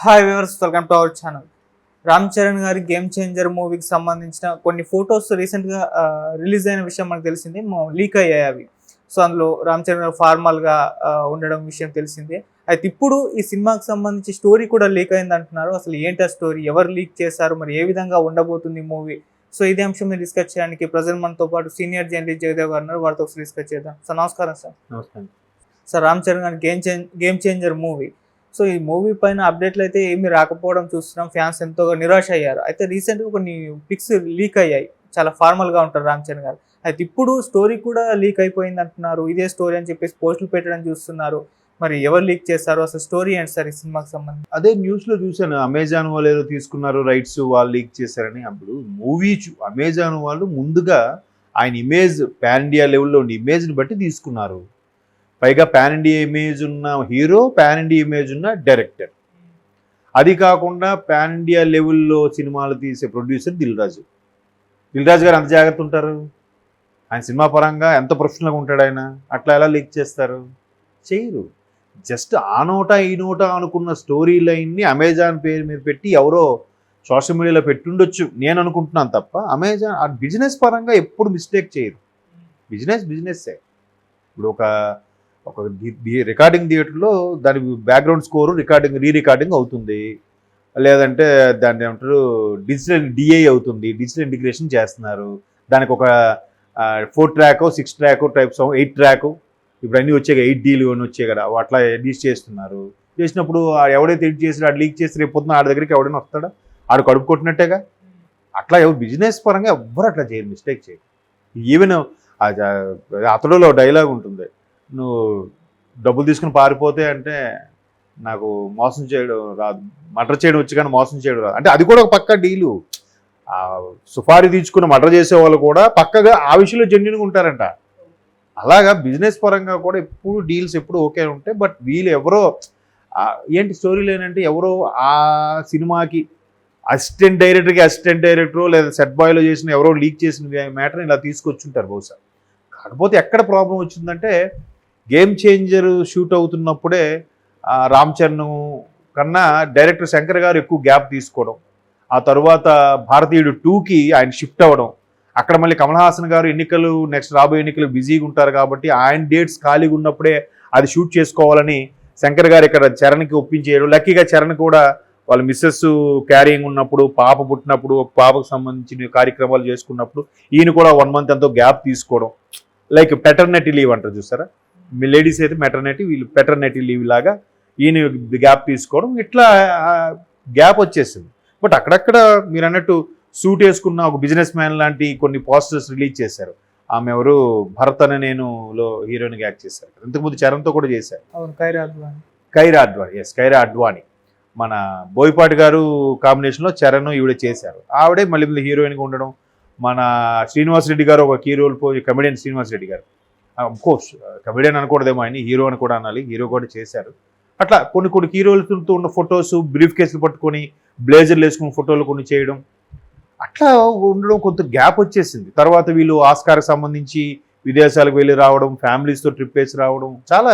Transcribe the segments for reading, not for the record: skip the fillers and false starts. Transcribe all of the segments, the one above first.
Hi viewers, welcome to our channel. Ram Charan గారి game changer మూవీకి సంబంధించిన కొన్ని ఫొటోస్ రీసెంట్గా రిలీజ్ అయిన విషయం మనకు తెలిసింది. లీక్ అయ్యాయి అవి. సో అందులో రామ్ చరణ్ గారు ఫార్మల్గా ఉండడం విషయం తెలిసిందే. అయితే ఇప్పుడు ఈ సినిమాకి సంబంధించి స్టోరీ కూడా లీక్ అయింది అంటున్నారు. అసలు ఏంటి ఆ స్టోరీ, ఎవరు లీక్ చేశారు, మరి ఏ విధంగా ఉండబోతుంది మూవీ? సో ఇదే అంశం మీద డిస్కస్ చేయడానికి ప్రజెంట్ మనతో పాటు సీనియర్ జర్నలిస్ట్ జయదేవ్ గారు ఉన్నారు. వారితో డిస్కస్ చేద్దాం. సార్ నమస్కారం. నమస్కారం. సార్ రామ్ చరణ్ గారి గేమ్ చేంజర్ మూవీ, సో ఈ మూవీ పైన అప్డేట్లు అయితే ఏమీ రాకపోవడం చూస్తున్నాం. ఫ్యాన్స్ ఎంతో నిరాశ అయ్యారు. అయితే రీసెంట్గా కొన్ని పిక్స్ లీక్ అయ్యాయి. చాలా ఫార్మల్గా ఉంటారు రామ్ చరణ్ గారు. అయితే ఇప్పుడు స్టోరీ కూడా లీక్ అయిపోయింది అంటున్నారు. ఇదే స్టోరీ అని చెప్పేసి పోస్టులు పెట్టడం చూస్తున్నారు. మరి ఎవరు లీక్ చేస్తారు, అసలు స్టోరీ ఏంటి సార్ ఈ సినిమాకి సంబంధించి? అదే న్యూస్లో చూశాను, అమెజాన్ వాళ్ళు ఏదో తీసుకున్నారు రైట్స్, వాళ్ళు లీక్ చేశారని. అప్పుడు మూవీ అమెజాన్ వాళ్ళు ముందుగా ఆయన ఇమేజ్ పాన్ ఇండియా లెవెల్లో ఉన్న ఇమేజ్ని బట్టి తీసుకున్నారు. పైగా పాన్ ఇండియా ఇమేజ్ ఉన్న హీరో, పాన్ ఇండియా ఇమేజ్ ఉన్న డైరెక్టర్. అది కాకుండా పాన్ ఇండియా లెవెల్లో సినిమాలు తీసే ప్రొడ్యూసర్ దిల్ రాజు గారు ఎంత జాగ్రత్త ఉంటారు, ఆయన సినిమా పరంగా ఎంత ప్రొఫెషనల్గా ఉంటాడు ఆయన. అట్లా ఎలా లీక్ చేస్తారు? చేయరు. జస్ట్ ఆ నోట ఈ నోట అనుకున్న స్టోరీ లైన్ని అమెజాన్ పేరు మీద పెట్టి ఎవరో సోషల్ మీడియాలో పెట్టుండొచ్చు నేను అనుకుంటున్నాను తప్ప, అమెజాన్ ఆ బిజినెస్ పరంగా ఎప్పుడు మిస్టేక్ చేయరు. బిజినెస్సే. ఇప్పుడు ఒక రికార్డింగ్ థియేటర్లో దాని బ్యాక్గ్రౌండ్ స్కోరు రీ రికార్డింగ్ అవుతుంది, లేదంటే దాన్ని ఏమంటారు డిజిటల్ డిఐ అవుతుంది, డిజిటల్ ఇంటిగ్రేషన్ చేస్తున్నారు. దానికి ఒక 4 ట్రాక్ 6 ట్రాక్ టైప్స్ 8 ట్రాక్ ఇప్పుడు అన్నీ వచ్చాయి, 8Dలు అని వచ్చాయి కదా, అట్లా ఎడిట్ చేస్తున్నారు. చేసినప్పుడు ఎవడైతే ఎడిట్ చేసి ఆడు లీక్ చేసి రేపు పొద్దున ఆడి దగ్గరికి ఎవడైనా వస్తాడా? ఆడు కడుపు కొట్టినట్టేగా. అట్లా బిజినెస్ పరంగా ఎవ్వరు అట్లా చేయరు, మిస్టేక్ చేయరు. ఈవెన్ అతడులో డైలాగ్ ఉంటుంది, నువ్వు డబ్బులు తీసుకుని పారిపోతే అంటే నాకు మోసం చేయడం రాదు, మర్డర్ చేయడం వచ్చి కానీ మోసం చేయడం రాదు అంటే. అది కూడా ఒక పక్క డీలు. సుపారీ తీసుకుని మర్డర్ చేసే వాళ్ళు కూడా పక్కగా ఆ విషయంలో జెన్యున్గా ఉంటారంట. అలాగా బిజినెస్ పరంగా కూడా ఎప్పుడు డీల్స్ ఎప్పుడు ఓకే ఉంటాయి. బట్ వీళ్ళు ఎవరో ఏంటి స్టోరీ లేనంటే ఎవరో ఆ సినిమాకి అసిస్టెంట్ డైరెక్టరో లేదా సెట్ బాయ్లో చేసిన ఎవరో లీక్ చేసిన మ్యాటర్ని ఇలా తీసుకొచ్చుంటారు బహుశా. కాకపోతే ఎక్కడ ప్రాబ్లం వచ్చిందంటే, గేమ్ చేంజర్ షూట్ అవుతున్నప్పుడే రామ్ చరణ్ కన్నా డైరెక్టర్ శంకర్ గారు ఎక్కువ గ్యాప్ తీసుకోవడం, ఆ తర్వాత భారతీయుడు 2కి ఆయన షిఫ్ట్ అవ్వడం, అక్కడ మళ్ళీ కమల్ హాసన్ గారు నెక్స్ట్ రాబోయే ఎన్నికలు బిజీగా ఉంటారు కాబట్టి ఆయన డేట్స్ ఖాళీగా ఉన్నప్పుడే అది షూట్ చేసుకోవాలని శంకర్ గారు ఇక్కడ చరణ్కి ఒప్పించేయడం. లక్కీగా చరణ్ కూడా వాళ్ళ మిస్సెస్ క్యారింగ్ ఉన్నప్పుడు, పాప పుట్టినప్పుడు, పాపకు సంబంధించిన కార్యక్రమాలు చేసుకున్నప్పుడు ఈయన కూడా 1 మంత్ ఎంతో గ్యాప్ తీసుకోవడం, లైక్ పెటర్నిటీ లీవ్ అంటారు చూసారా, మీ లేడీస్ అయితే మెటర్నిటీ, వీళ్ళు పెటర్నిటీ లీవ్ లాగా ఈయన గ్యాప్ తీసుకోవడం, ఇట్లా గ్యాప్ వచ్చేసింది. బట్ అక్కడక్కడ మీరు అన్నట్టు సూట్ వేసుకున్న ఒక బిజినెస్ మ్యాన్ లాంటి కొన్ని పోస్టర్స్ రిలీజ్ చేశారు. ఆమె ఎవరు, భరత్ అనే నేనులో హీరోయిన్గా యాక్ట్ చేశారు. ఇంతకుముందు చరణ్తో కూడా చేశారు. కైరా అడ్వాణి మన బోయపాటి గారు కాంబినేషన్లో చరణ్ ఈవిడ చేశారు. ఆవిడే మళ్ళీ హీరోయిన్గా ఉండడం. మన శ్రీనివాస్ రెడ్డి గారు ఒక కీ రోల్ పోయి, కమెడియన్ శ్రీనివాస్ రెడ్డి గారు, అఫ్కోర్స్ కమెడియన్ అనకూడదేమో ఆయన, హీరో అని కూడా అనాలి, హీరో కూడా చేశారు. అట్లా కొన్ని కీ రోల్స్తో ఉన్న ఫొటోస్, బ్రీఫ్ కేసులు పట్టుకొని బ్లేజర్లు వేసుకున్న ఫోటోలు కొన్ని చేయడం, అట్లా ఉండడం కొంత గ్యాప్ వచ్చేసింది. తర్వాత వీళ్ళు ఆస్కార్కి సంబంధించి విదేశాలకు వెళ్ళి రావడం, ఫ్యామిలీస్తో ట్రిప్ వేసి రావడం, చాలా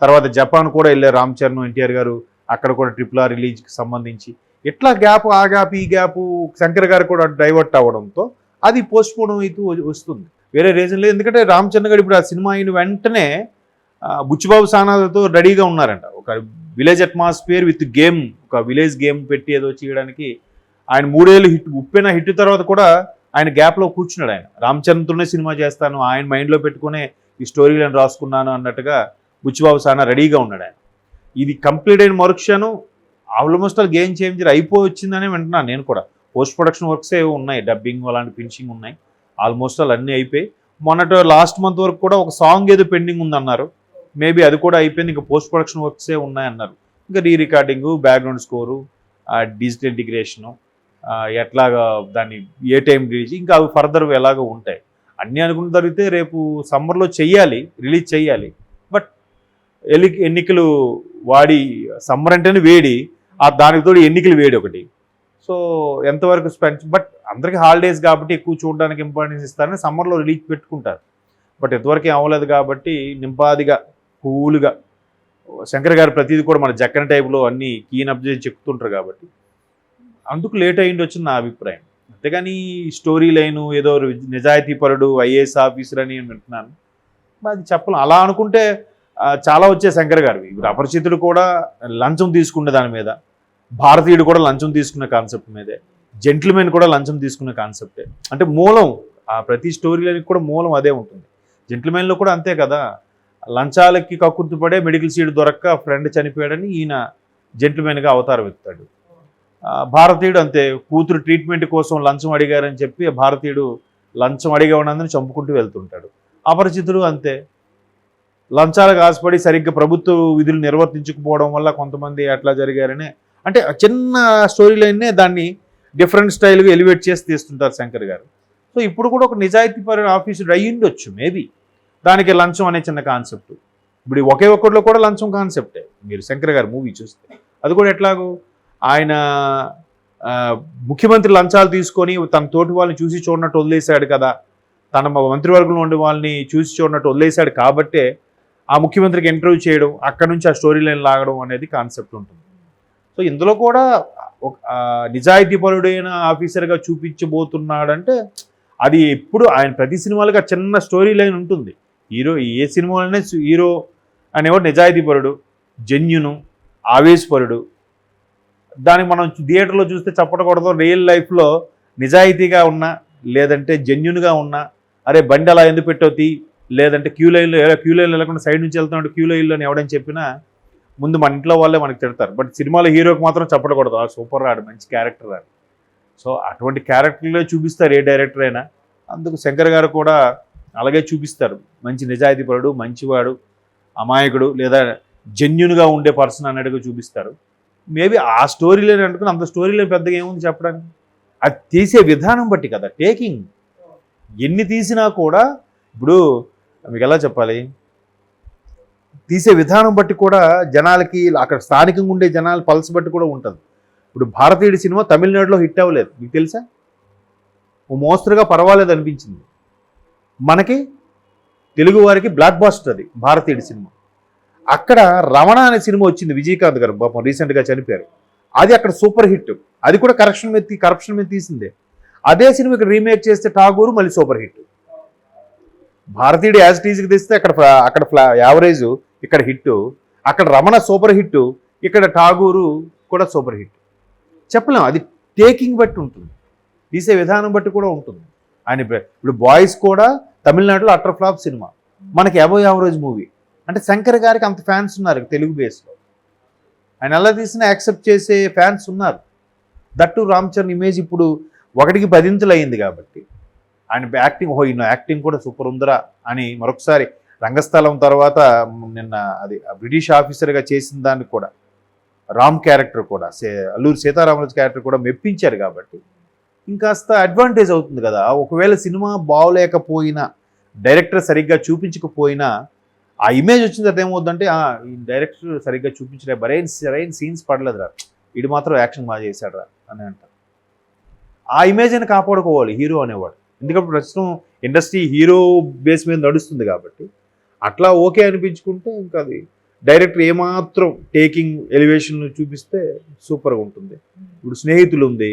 తర్వాత జపాన్ కూడా వెళ్ళారు రామ్ చరణ్, ఎన్టీఆర్ గారు, అక్కడ కూడా ట్రిపుల్ ఆర్ రిలీజ్కి సంబంధించి. ఇట్లా గ్యాప్, ఆ గ్యాప్ ఈ గ్యాప్ శంకర్ గారు కూడా డైవర్ట్ అవ్వడంతో అది పోస్ట్ పోన్ అవుతూ వస్తుంది. వేరే రీజన్ లేదు. ఎందుకంటే రామ్ చరణ్ గారు ఇప్పుడు ఆ సినిమా అయిన వెంటనే బుచ్చిబాబు సానాతో రెడీగా ఉన్నారంట. ఒక విలేజ్ అట్మాస్ఫియర్ విత్ గేమ్, ఒక విలేజ్ గేమ్ పెట్టి ఏదో చేయడానికి. ఆయన 3 ఏళ్ళు ఉప్పెన హిట్ తర్వాత కూడా ఆయన గ్యాప్లో కూర్చున్నాడు. ఆయన రామ్ చరణ్తోనే సినిమా చేస్తాను, ఆయన మైండ్లో పెట్టుకునే ఈ స్టోరీలను రాసుకున్నాను అన్నట్టుగా బుచ్చిబాబు సానా రెడీగా ఉన్నాడు. ఆయన ఇది కంప్లీట్ అయిన మరుక్షణం ఆల్మోస్ట్ గేమ్ చేంజర్ అయిపోయి వచ్చిందని వింటున్నాను నేను కూడా. పోస్ట్ ప్రొడక్షన్ వర్క్సే ఉన్నాయి, డబ్బింగ్ అలాంటి ఫినిషింగ్ ఉన్నాయి, ఆల్మోస్ట్ అన్నీ అయిపోయి. లాస్ట్ మంత్ వరకు కూడా ఒక సాంగ్ ఏదో పెండింగ్ ఉందన్నారు, మేబీ అది కూడా అయిపోయింది. ఇంకా పోస్ట్ ప్రొడక్షన్ వర్క్సే ఉన్నాయన్నారు. ఇంకా re recording, background score, digital integration, ఎట్లాగా దాన్ని ఏ టైం రిలీజ్, ఇంకా అవి ఫర్దర్ ఎలాగో ఉంటాయి. అన్నీ అనుకున్న జరిగితే రేపు సమ్మర్లో రిలీజ్ చెయ్యాలి. బట్ ఎన్నికలు సమ్మర్ అంటేనే వేడి, దానికి తోడు ఎన్నికలు వేడి ఒకటి. సో ఎంతవరకు బట్ అందరికీ హాలిడేస్ కాబట్టి ఎక్కువ చూడడానికి ఇంపార్టెన్స్ ఇస్తారని సమ్మర్లో రిలీజ్ పెట్టుకుంటారు. బట్ ఎంతవరకు అవ్వలేదు కాబట్టి నింపాదిగా కూల్గా శంకర్ గారు ప్రతిదీ కూడా మన జక్కన టైప్లో అన్ని కీన్ అబ్జర్వ్ చెప్తుంటారు కాబట్టి అందుకు లేట్ అయ్యింది వచ్చింది నా అభిప్రాయం. అంతేగాని స్టోరీ లైను ఏదో నిజాయితీపరుడు ఐఏఎస్ ఆఫీసర్ అని వింటున్నాను, అది చెప్పలేం. అలా అనుకుంటే చాలా వచ్చే శంకర్ గారు. ఇప్పుడు అపరిచితుడు కూడా లంచం తీసుకునే దాని మీద, భారతీయుడు కూడా లంచం తీసుకునే కాన్సెప్ట్ మీదే, జెంటిల్మెన్ కూడా లంచం తీసుకునే కాన్సెప్టే. అంటే మూలం ఆ ప్రతి స్టోరీలకి కూడా మూలం అదే ఉంటుంది. జెంటిల్మెన్లో కూడా అంతే కదా, లంచాలకి కక్కుర్తిపడే మెడికల్ సీట్ దొరక్క ఫ్రెండ్ చనిపోయాడని ఈయన జెంటిల్మెన్గా అవతారం ఎత్తాడు. భారతీయుడు అంతే, కూతురు ట్రీట్మెంట్ కోసం లంచం అడిగారని చెప్పి భారతీయుడు లంచం అడిగా ఉన్నందుని చంపుకుంటూ వెళ్తుంటాడు. అపరిచితుడు అంతే, లంచాలకు ఆశపడి సరిగ్గా ప్రభుత్వ విధులు నిర్వర్తించకపోవడం వల్ల కొంతమంది అట్లా జరిగారని, అంటే చిన్న స్టోరీ లైన్నే దాన్ని డిఫరెంట్ స్టైల్గా ఎలివేట్ చేసి తీస్తుంటారు శంకర్ గారు. సో ఇప్పుడు కూడా ఒక నిజాయితీపర ఆఫీసర్ అయ్యిండొచ్చు మేబీ, దానికి లంచం అనే చిన్న కాన్సెప్ట్. ఇప్పుడు ఒకే ఒక్కడిలో కూడా లంచం కాన్సెప్టే. మీరు శంకర్ గారు మూవీ చూస్తే అది కూడా ఎట్లాగో ఆయన ముఖ్యమంత్రి లంచాలు తీసుకొని తన తోటి వాళ్ళని చూసి చూడనట్టు వదిలేశాడు కదా, తన మంత్రివర్గంలో ఉండే వాళ్ళని చూసి చూడనట్టు వదిలేశాడు కాబట్టే ఆ ముఖ్యమంత్రికి ఇంటర్వ్యూ చేయడం, అక్కడ నుంచి ఆ స్టోరీ లైన్ లాగడం అనేది కాన్సెప్ట్ ఉంటుంది. సో ఇందులో కూడా ఒక నిజాయితీపరుడైన ఆఫీసర్గా చూపించబోతున్నాడంటే అది ఎప్పుడు ఆయన ప్రతి సినిమాలుగా చిన్న స్టోరీ లైన్ ఉంటుంది. హీరో ఏ సినిమాలోనే హీరో అనేవాడు నిజాయితీపరుడు, జెన్యును, ఆవేశపరుడు. దానికి మనం థియేటర్లో చూస్తే చెప్పకూడదు, రియల్ లైఫ్లో నిజాయితీగా ఉన్నా లేదంటే జెన్యున్గా ఉన్నా, అరే బండి అలా ఎందుకు పెట్టవుతీ, లేదంటే క్యూ లైన్లో వెళ్ళకుండా సైడ్ నుంచి వెళ్తున్నాడు క్యూ లైన్లో అని ఎవడని చెప్పినా ముందు మన ఇంట్లో వాళ్ళే మనకు తిడతారు. బట్ సినిమాలో హీరోకి మాత్రం చెప్పకూడదు, ఆ సూపర్ రాడు, మంచి క్యారెక్టర్ రాడు. సో అటువంటి క్యారెక్టర్లో చూపిస్తారు ఏ డైరెక్టర్ అయినా. అందుకు శంకర్ గారు కూడా అలాగే చూపిస్తారు, మంచి నిజాయితీపరుడు, మంచివాడు, అమాయకుడు లేదా జెన్యున్గా ఉండే పర్సన్ అన్నట్టుగా చూపిస్తారు. మేబీ ఆ స్టోరీలోనే అనుకుని అంత స్టోరీలో పెద్దగా ఏముంది చెప్పడానికి, అది తీసే విధానం బట్టి కదా, టేకింగ్ ఎన్ని తీసినా కూడా ఇప్పుడు మీకు ఎలా చెప్పాలి, తీసే విధానం బట్టి కూడా జనాలకి అక్కడ స్థానికంగా ఉండే జనాల పల్స్ బట్టి కూడా ఉంటుంది. ఇప్పుడు భారతీయుడి సినిమా తమిళనాడులో హిట్ అవ్వలేదు, మీకు తెలుసా, ఓ మోస్తరుగా పర్వాలేదు అనిపించింది. మనకి తెలుగు వారికి బ్లాక్ బాస్టర్ అది భారతీయుడి సినిమా. అక్కడ రమణ అనే సినిమా వచ్చింది, విజయకాంత్ గారు పాపం రీసెంట్గా చనిపోయారు, అది అక్కడ సూపర్ హిట్. అది కూడా కరప్షన్ మీద తీసిందే. అదే సినిమా ఇక్కడ రీమేక్ చేస్తే ఠాగూరు మళ్ళీ సూపర్ హిట్. భారతీయుడు యాజ్ టీజీకి తెస్తే అక్కడ యావరేజ్, ఇక్కడ హిట్. అక్కడ రమణ సూపర్ హిట్, ఇక్కడ ఠాగూరు కూడా సూపర్ హిట్. చెప్పలేం, అది టేకింగ్ బట్టి ఉంటుంది, తీసే విధానం బట్టి కూడా ఉంటుంది. ఆయన ఇప్పుడు బాయ్స్ కూడా తమిళనాడులో అటర్ ఫ్లాప్ సినిమా, మనకి అబోవ్ యావరేజ్ మూవీ. అంటే శంకర్ గారికి అంత ఫ్యాన్స్ ఉన్నారు తెలుగు బేస్లో, ఆయన ఎలా తీసినా యాక్సెప్ట్ చేసే ఫ్యాన్స్ ఉన్నారు. దట్టు రామ్ చరణ్ ఇమేజ్ ఇప్పుడు 1కి 10 అయింది కాబట్టి ఆయన యాక్టింగ్ కూడా సూపర్ ఉందరా అని మరొకసారి రంగస్థలం తర్వాత నిన్న అది బ్రిటిష్ ఆఫీసర్గా చేసిన దాన్ని కూడా రామ్ క్యారెక్టర్ కూడా అల్లూరి సీతారామరాజు క్యారెక్టర్ కూడా మెప్పించారు కాబట్టి ఇంకాస్త అడ్వాంటేజ్ అవుతుంది కదా. ఒకవేళ సినిమా బాగోలేకపోయినా, డైరెక్టర్ సరిగ్గా చూపించకపోయినా, ఆ ఇమేజ్ వచ్చిన తర్వాత ఏమవుతుందంటే ఈ డైరెక్టర్ సరిగ్గా చూపించలే, సరైన సీన్స్ పడలేదురా, ఇది మాత్రం యాక్షన్ బాగా చేశాడురా అని అంటారు. ఆ ఇమేజ్ అని కాపాడుకోవాలి హీరో అనేవాడు, ఎందుకంటే ప్రస్తుతం ఇండస్ట్రీ హీరో బేస్ మీద నడుస్తుంది కాబట్టి. అట్లా ఓకే అనిపించుకుంటే ఇంకా అది డైరెక్టర్ ఏమాత్రం టేకింగ్ ఎలివేషన్ చూపిస్తే సూపర్గా ఉంటుంది. ఇప్పుడు స్నేహితులు ఉంది,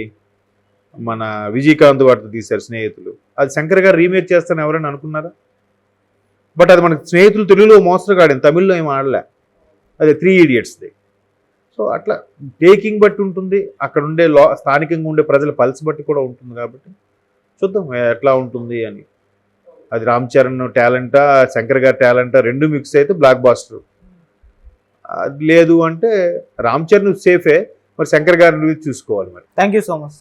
మన విజయకాంత్ వాటితో తీశారు స్నేహితులు, అది శంకర్ గారు రీమేక్ చేస్తారని ఎవరైనా అనుకున్నారా? బట్ అది మనకి స్నేహితులు తెలుగులో మోస్తరుగా ఆడింది, తమిళ్లో ఏం ఆడలే, అదే 3 Idiotsది. సో అట్లా టేకింగ్ బట్టి ఉంటుంది, అక్కడ ఉండే స్థానికంగా ఉండే ప్రజల పల్స్ బట్టి కూడా ఉంటుంది కాబట్టి చూద్దాం ఎట్లా ఉంటుంది అని. అది రామ్ చరణ్ టాలెంటా, శంకర్ గారి టాలెంటా, రెండు మిక్స్ అయితే బ్లాక్ బాస్టర్. లేదు అంటే రామ్ చరణ్ సేఫే, మరి శంకర్ గారిని చూసుకోవాలి మరి. Thank you so much.